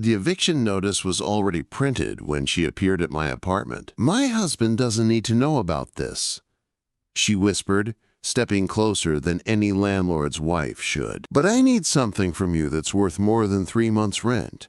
The eviction notice was already printed when she appeared at my apartment. "My husband doesn't need to know about this," she whispered, stepping closer than any landlord's wife should. "But I need something from you that's worth more than 3 months' rent."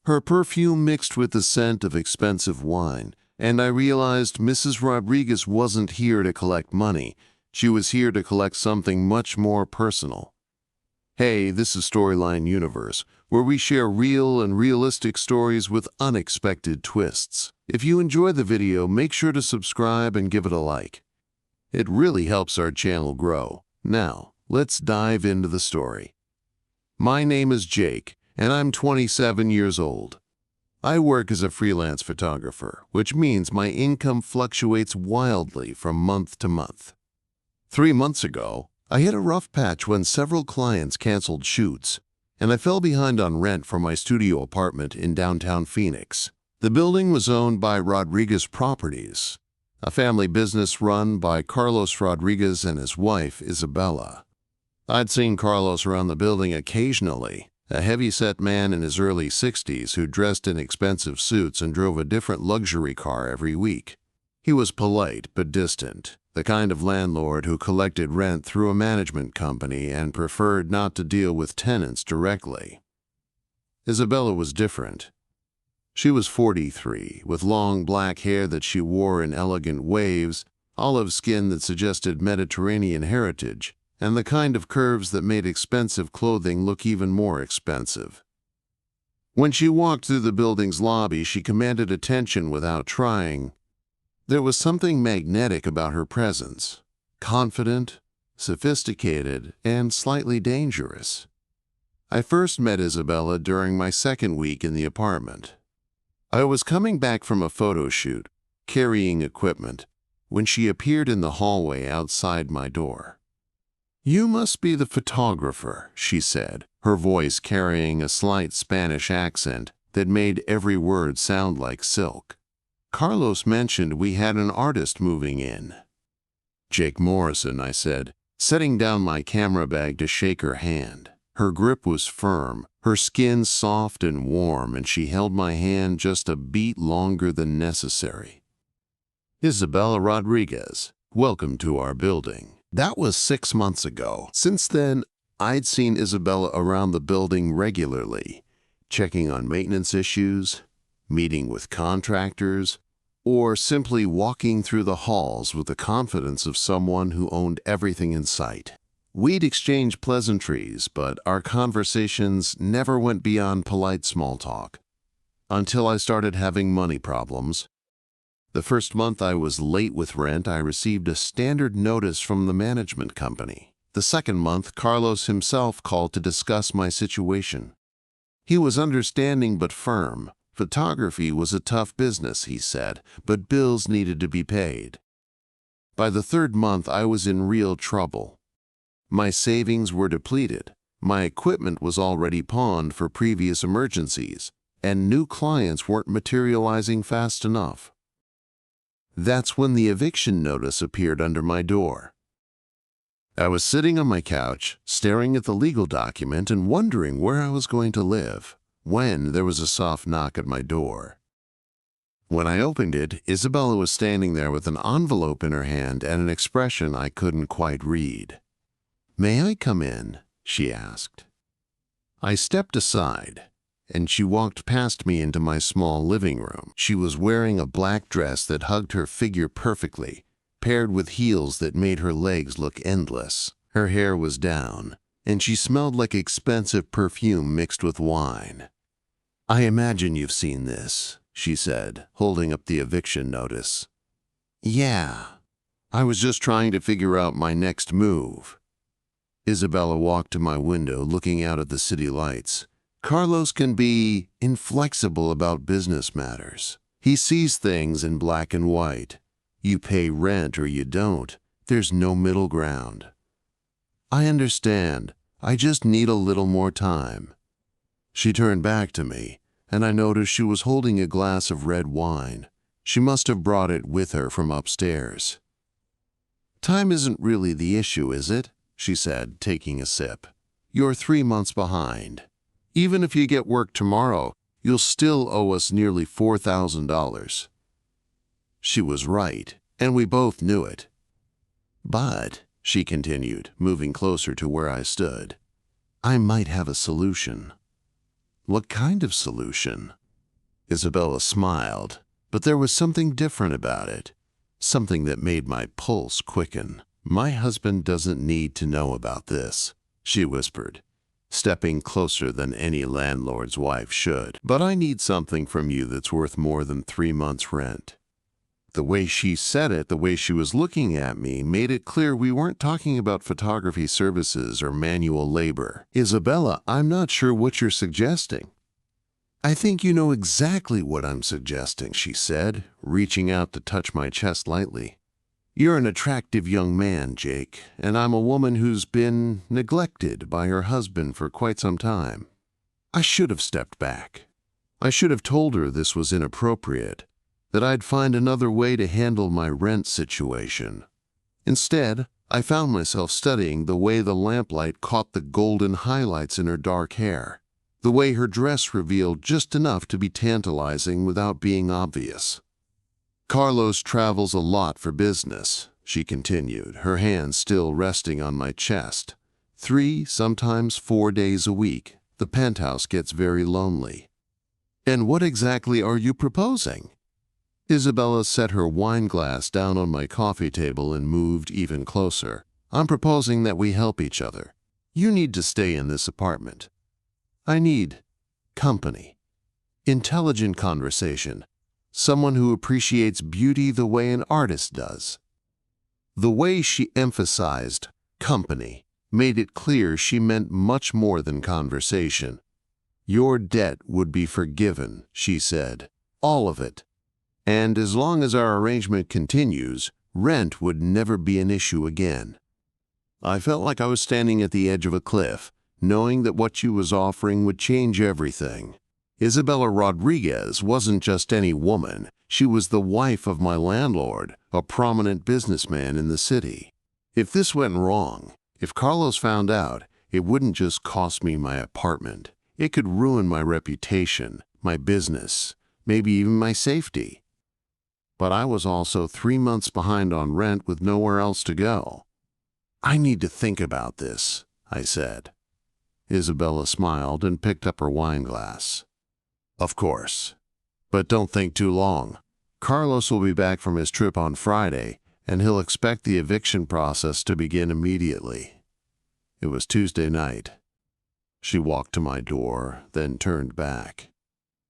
Her perfume mixed with the scent of expensive wine, and I realized Mrs. Rodriguez wasn't here to collect money. She was here to collect something much more personal. Hey, this is Storyline Universe, where we share real and realistic stories with unexpected twists. If you enjoy the video, make sure to subscribe and give it a like. It really helps our channel grow. Now, let's dive into the story. My name is Jake, and I'm 27 years old. I work as a freelance photographer, which means my income fluctuates wildly from month to month. 3 months ago, I hit a rough patch when several clients canceled shoots, and I fell behind on rent for my studio apartment in downtown Phoenix. The building was owned by Rodriguez Properties, a family business run by Carlos Rodriguez and his wife, Isabella. I'd seen Carlos around the building occasionally, a heavy-set man in his early 60s who dressed in expensive suits and drove a different luxury car every week. He was polite but distant, the kind of landlord who collected rent through a management company and preferred not to deal with tenants directly. Isabella was different. She was 43, with long black hair that she wore in elegant waves, olive skin that suggested Mediterranean heritage, and the kind of curves that made expensive clothing look even more expensive. When she walked through the building's lobby, she commanded attention without trying. There was something magnetic about her presence, confident, sophisticated, and slightly dangerous. I first met Isabella during my second week in the apartment. I was coming back from a photo shoot, carrying equipment, when she appeared in the hallway outside my door. "You must be the photographer," she said, her voice carrying a slight Spanish accent that made every word sound like silk. "Carlos mentioned we had an artist moving in." "Jake Morrison," I said, setting down my camera bag to shake her hand. Her grip was firm, her skin soft and warm, and she held my hand just a beat longer than necessary. "Isabella Rodriguez, welcome to our building." That was 6 months ago. Since then, I'd seen Isabella around the building regularly, checking on maintenance issues, meeting with contractors, or simply walking through the halls with the confidence of someone who owned everything in sight. We'd exchange pleasantries, but our conversations never went beyond polite small talk, until I started having money problems. The first month I was late with rent, I received a standard notice from the management company. The second month, Carlos himself called to discuss my situation. He was understanding but firm. Photography was a tough business, he said, but bills needed to be paid. By the third month, I was in real trouble. My savings were depleted, my equipment was already pawned for previous emergencies, and new clients weren't materializing fast enough. That's when the eviction notice appeared under my door. I was sitting on my couch, staring at the legal document and wondering where I was going to live, when there was a soft knock at my door. When I opened it, Isabella was standing there with an envelope in her hand and an expression I couldn't quite read. "May I come in?" she asked. I stepped aside, and she walked past me into my small living room. She was wearing a black dress that hugged her figure perfectly, paired with heels that made her legs look endless. Her hair was down, and she smelled like expensive perfume mixed with wine. "I imagine you've seen this," she said, holding up the eviction notice. "Yeah. I was just trying to figure out my next move." Isabella walked to my window, looking out at the city lights. "Carlos can be inflexible about business matters. He sees things in black and white. You pay rent or you don't. There's no middle ground." "I understand. I just need a little more time." She turned back to me, and I noticed she was holding a glass of red wine. She must have brought it with her from upstairs. "Time isn't really the issue, is it?" she said, taking a sip. "You're 3 months behind. Even if you get work tomorrow, you'll still owe us nearly $4,000. She was right, and we both knew it. But, she continued, moving closer to where I stood, I might have a solution. What kind of solution? Isabella smiled, but there was something different about it, something that made my pulse quicken. My husband doesn't need to know about this, she whispered, stepping closer than any landlord's wife should. But I need something from you that's worth more than 3 months' rent. The way she said it, the way she was looking at me, made it clear we weren't talking about photography services or manual labor. Isabella, I'm not sure what you're suggesting. I think you know exactly what I'm suggesting, she said, reaching out to touch my chest lightly. You're an attractive young man, Jake, and I'm a woman who's been neglected by her husband for quite some time. I should have stepped back. I should have told her this was inappropriate, that I'd find another way to handle my rent situation. Instead, I found myself studying the way the lamplight caught the golden highlights in her dark hair, the way her dress revealed just enough to be tantalizing without being obvious. Carlos travels a lot for business, she continued, her hands still resting on my chest. 3, sometimes 4 days a week, the penthouse gets very lonely. And what exactly are you proposing? Isabella set her wine glass down on my coffee table and moved even closer. I'm proposing that we help each other. You need to stay in this apartment. I need company, intelligent conversation, someone who appreciates beauty the way an artist does. The way she emphasized company made it clear she meant much more than conversation. Your debt would be forgiven, she said, all of it. And as long as our arrangement continues, rent would never be an issue again. I felt like I was standing at the edge of a cliff, knowing that what she was offering would change everything. Isabella Rodriguez wasn't just any woman. She was the wife of my landlord, a prominent businessman in the city. If this went wrong, if Carlos found out, it wouldn't just cost me my apartment. It could ruin my reputation, my business, maybe even my safety. But I was also 3 months behind on rent with nowhere else to go. I need to think about this, I said. Isabella smiled and picked up her wine glass. Of course. But don't think too long. Carlos will be back from his trip on Friday, and he'll expect the eviction process to begin immediately. It was Tuesday night. She walked to my door, then turned back.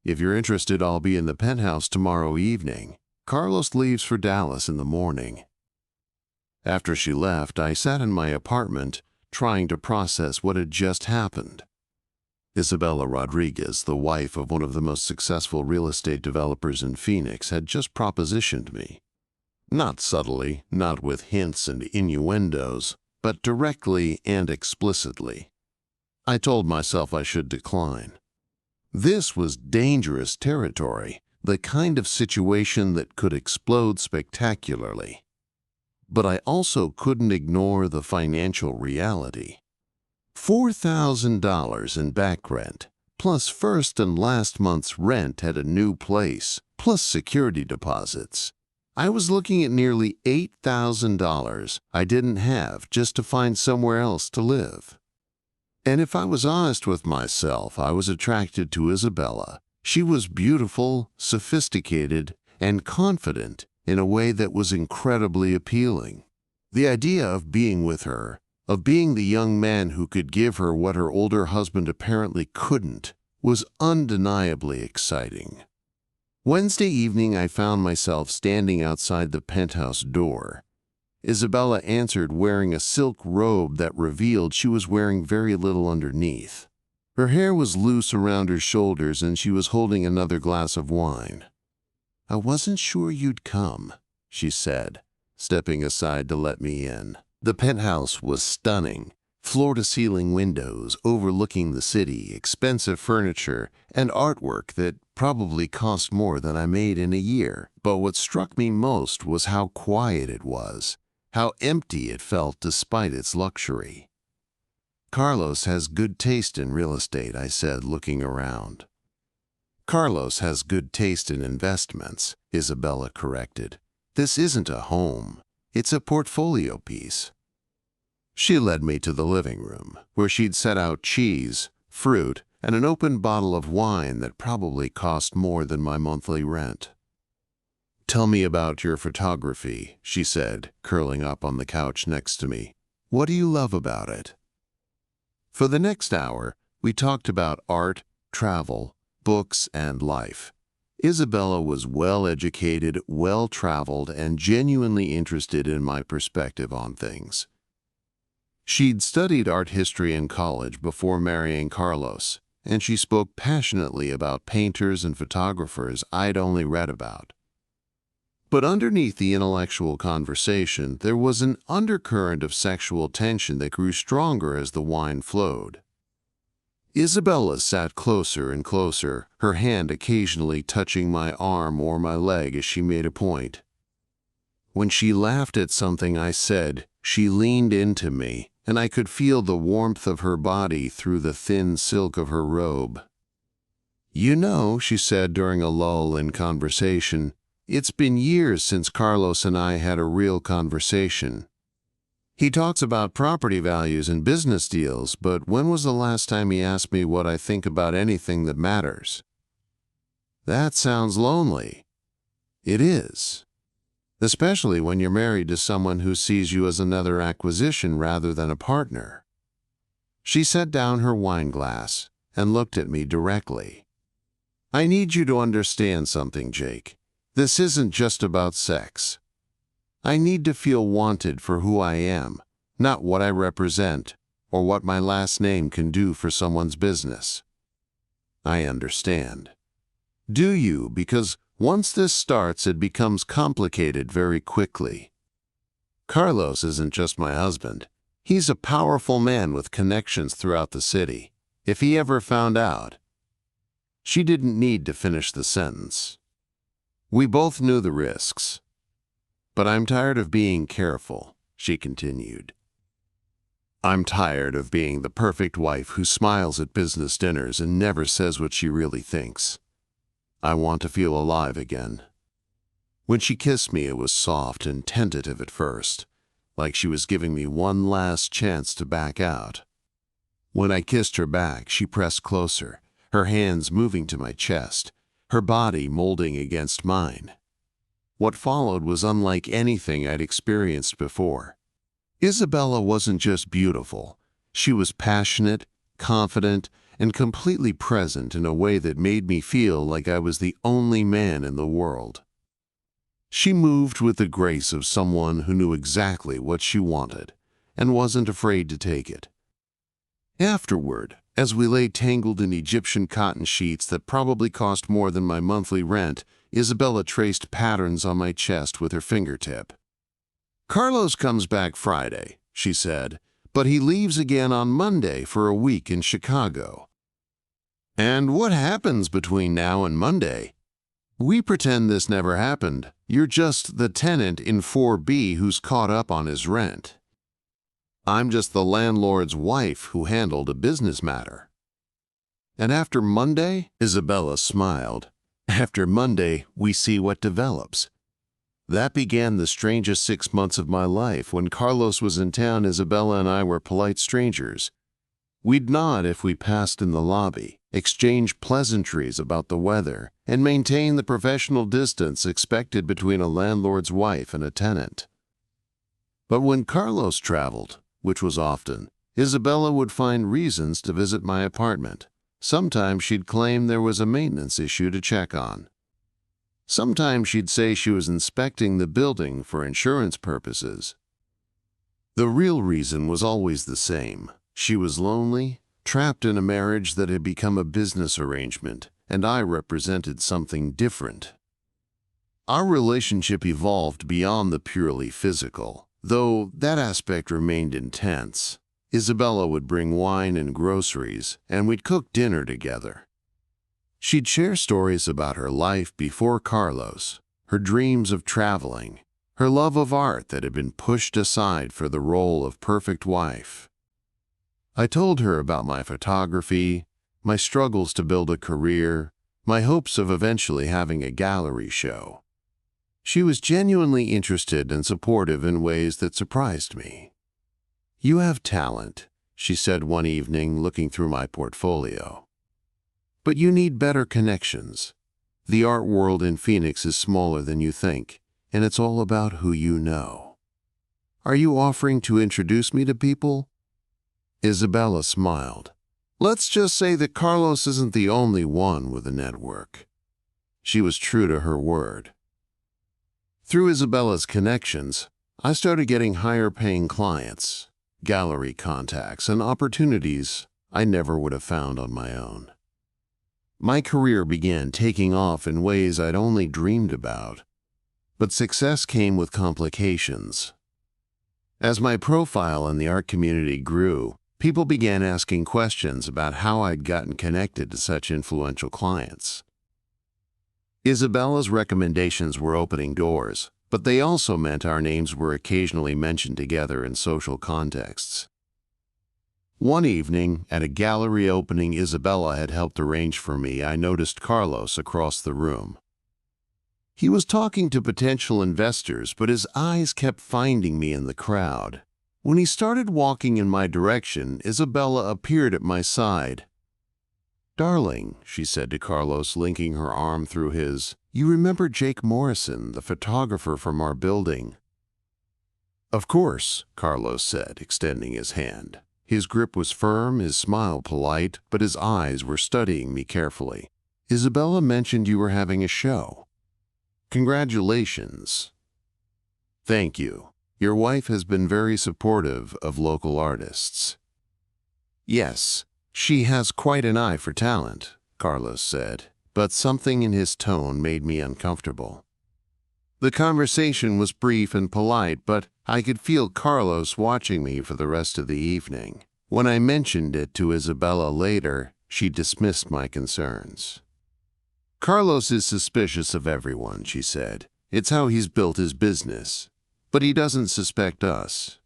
If you're interested, I'll be in the penthouse tomorrow evening. Carlos leaves for Dallas in the morning. After she left, I sat in my apartment, trying to process what had just happened. Isabella Rodriguez, the wife of one of the most successful real estate developers in Phoenix, had just propositioned me. Not subtly, not with hints and innuendos, but directly and explicitly. I told myself I should decline. This was dangerous territory, the kind of situation that could explode spectacularly. But I also couldn't ignore the financial reality. $4,000 in back rent, plus first and last month's rent at a new place, plus security deposits. I was looking at nearly $8,000 I didn't have just to find somewhere else to live. And if I was honest with myself, I was attracted to Isabella. She was beautiful, sophisticated, and confident in a way that was incredibly appealing. The idea of being with her, of being the young man who could give her what her older husband apparently couldn't, was undeniably exciting. Wednesday evening, I found myself standing outside the penthouse door. Isabella answered wearing a silk robe that revealed she was wearing very little underneath. Her hair was loose around her shoulders and she was holding another glass of wine. I wasn't sure you'd come, she said, stepping aside to let me in. The penthouse was stunning. Floor-to-ceiling windows overlooking the city, expensive furniture, and artwork that probably cost more than I made in a year. But what struck me most was how quiet it was, how empty it felt despite its luxury. Carlos has good taste in real estate, I said, looking around. Carlos has good taste in investments, Isabella corrected. This isn't a home. It's a portfolio piece. She led me to the living room, where she'd set out cheese, fruit, and an open bottle of wine that probably cost more than my monthly rent. "Tell me about your photography," she said, curling up on the couch next to me. "What do you love about it?" For the next hour, we talked about art, travel, books, and life. Isabella was well-educated, well-traveled, and genuinely interested in my perspective on things. She'd studied art history in college before marrying Carlos, and she spoke passionately about painters and photographers I'd only read about. But underneath the intellectual conversation, there was an undercurrent of sexual tension that grew stronger as the wine flowed. Isabella sat closer and closer, her hand occasionally touching my arm or my leg as she made a point. When she laughed at something I said, she leaned into me, and I could feel the warmth of her body through the thin silk of her robe. "You know," she said during a lull in conversation, "it's been years since Carlos and I had a real conversation. He talks about property values and business deals, but when was the last time he asked me what I think about anything that matters?" That sounds lonely. It is. Especially when you're married to someone who sees you as another acquisition rather than a partner. She set down her wine glass and looked at me directly. "I need you to understand something, Jake. This isn't just about sex. I need to feel wanted for who I am, not what I represent or what my last name can do for someone's business." "I understand." "Do you? Because once this starts, it becomes complicated very quickly. Carlos isn't just my husband. He's a powerful man with connections throughout the city. If he ever found out—" She didn't need to finish the sentence. We both knew the risks. "But I'm tired of being careful," she continued. "I'm tired of being the perfect wife who smiles at business dinners and never says what she really thinks. I want to feel alive again." When she kissed me, it was soft and tentative at first, like she was giving me one last chance to back out. When I kissed her back, she pressed closer, her hands moving to my chest, her body molding against mine. What followed was unlike anything I'd experienced before. Isabella wasn't just beautiful. She was passionate, confident, and completely present in a way that made me feel like I was the only man in the world. She moved with the grace of someone who knew exactly what she wanted and wasn't afraid to take it. Afterward, as we lay tangled in Egyptian cotton sheets that probably cost more than my monthly rent, Isabella traced patterns on my chest with her fingertip. "Carlos comes back Friday," she said, "but he leaves again on Monday for a week in Chicago." "And what happens between now and Monday?" "We pretend this never happened. You're just the tenant in 4B who's caught up on his rent. I'm just the landlord's wife who handled a business matter." "And after Monday?" Isabella smiled. "After Monday, we see what develops." That began the strangest 6 months of my life. When Carlos was in town, Isabella and I were polite strangers. We'd nod if we passed in the lobby, exchange pleasantries about the weather, and maintain the professional distance expected between a landlord's wife and a tenant. But when Carlos traveled, which was often, Isabella would find reasons to visit my apartment. Sometimes she'd claim there was a maintenance issue to check on. Sometimes she'd say she was inspecting the building for insurance purposes. The real reason was always the same. She was lonely, trapped in a marriage that had become a business arrangement, and I represented something different. Our relationship evolved beyond the purely physical, though that aspect remained intense. Isabella would bring wine and groceries, and we'd cook dinner together. She'd share stories about her life before Carlos, her dreams of traveling, her love of art that had been pushed aside for the role of perfect wife. I told her about my photography, my struggles to build a career, my hopes of eventually having a gallery show. She was genuinely interested and supportive in ways that surprised me. "You have talent," she said one evening, looking through my portfolio. "But you need better connections. The art world in Phoenix is smaller than you think, and it's all about who you know. Are you offering to introduce me to people?" Isabella smiled. "Let's just say that Carlos isn't the only one with a network." She was true to her word. Through Isabella's connections, I started getting higher-paying clients, gallery contacts, and opportunities I never would have found on my own. My career began taking off in ways I'd only dreamed about, but success came with complications. As my profile in the art community grew, people began asking questions about how I'd gotten connected to such influential clients. Isabella's recommendations were opening doors, but they also meant our names were occasionally mentioned together in social contexts. One evening, at a gallery opening Isabella had helped arrange for me, I noticed Carlos across the room. He was talking to potential investors, but his eyes kept finding me in the crowd. When he started walking in my direction, Isabella appeared at my side. "Darling," she said to Carlos, linking her arm through his, "you remember Jake Morrison, the photographer from our building?" "Of course," Carlos said, extending his hand. His grip was firm, his smile polite, but his eyes were studying me carefully. "Isabella mentioned you were having a show. Congratulations." "Thank you. Your wife has been very supportive of local artists." "Yes, she has quite an eye for talent," Carlos said, but something in his tone made me uncomfortable. The conversation was brief and polite, but I could feel Carlos watching me for the rest of the evening. When I mentioned it to Isabella later, she dismissed my concerns. "Carlos is suspicious of everyone," she said. "It's how he's built his business. But he doesn't suspect us."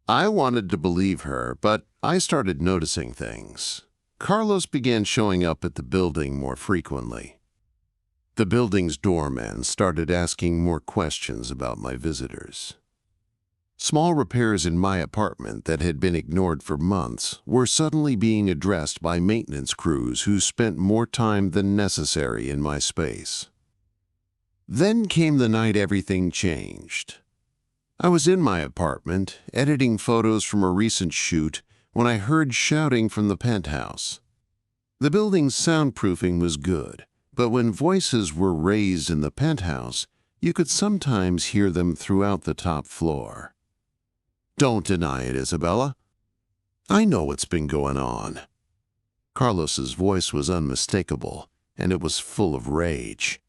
I wanted to believe her, but I started noticing things. Carlos began showing up at the building more frequently. The building's doorman started asking more questions about my visitors. Small repairs in my apartment that had been ignored for months were suddenly being addressed by maintenance crews who spent more time than necessary in my space. Then came the night everything changed. I was in my apartment, editing photos from a recent shoot, when I heard shouting from the penthouse. The building's soundproofing was good, but when voices were raised in the penthouse, you could sometimes hear them throughout the top floor. "Don't deny it, Isabella. I know what's been going on." Carlos's voice was unmistakable, and it was full of rage.